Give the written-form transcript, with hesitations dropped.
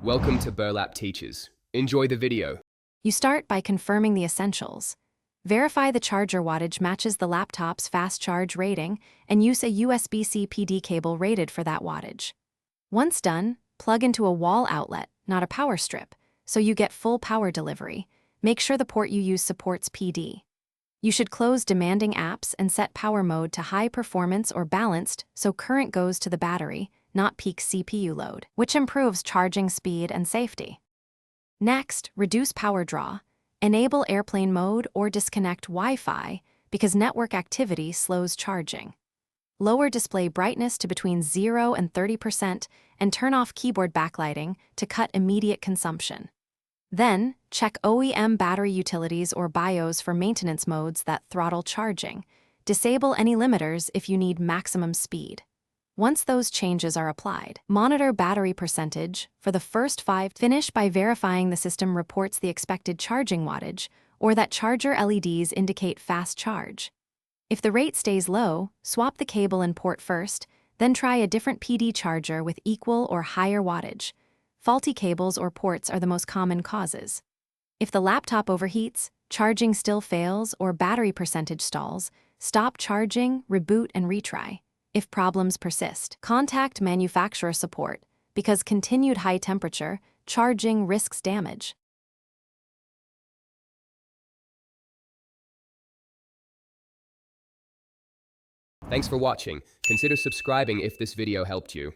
Welcome to Burlap Teachers. Enjoy the video. You start by confirming the essentials. Verify the charger wattage matches the laptop's fast charge rating and use a USB-C PD cable rated for that wattage. Once done, plug into a wall outlet, not a power strip, so you get full power delivery. Make sure the port you use supports PD. You should close demanding apps and set power mode to high performance or balanced so current goes to the battery, not peak CPU load, which improves charging speed and safety. Next, reduce power draw, enable airplane mode or disconnect Wi-Fi because network activity slows charging. Lower display brightness to between 0 and 30% and turn off keyboard backlighting to cut immediate consumption. Then, check OEM battery utilities or BIOS for maintenance modes that throttle charging. Disable any limiters if you need maximum speed. Once those changes are applied, monitor battery percentage for the first 5. Finish by verifying the system reports the expected charging wattage or that charger LEDs indicate fast charge. If the rate stays low, swap the cable and port first, then try a different PD charger with equal or higher wattage. Faulty cables or ports are the most common causes. If the laptop overheats, charging still fails, or battery percentage stalls, stop charging, reboot, and retry. If problems persist, contact manufacturer support because continued high temperature charging risks damage. Thanks for watching. Consider subscribing if this video helped you.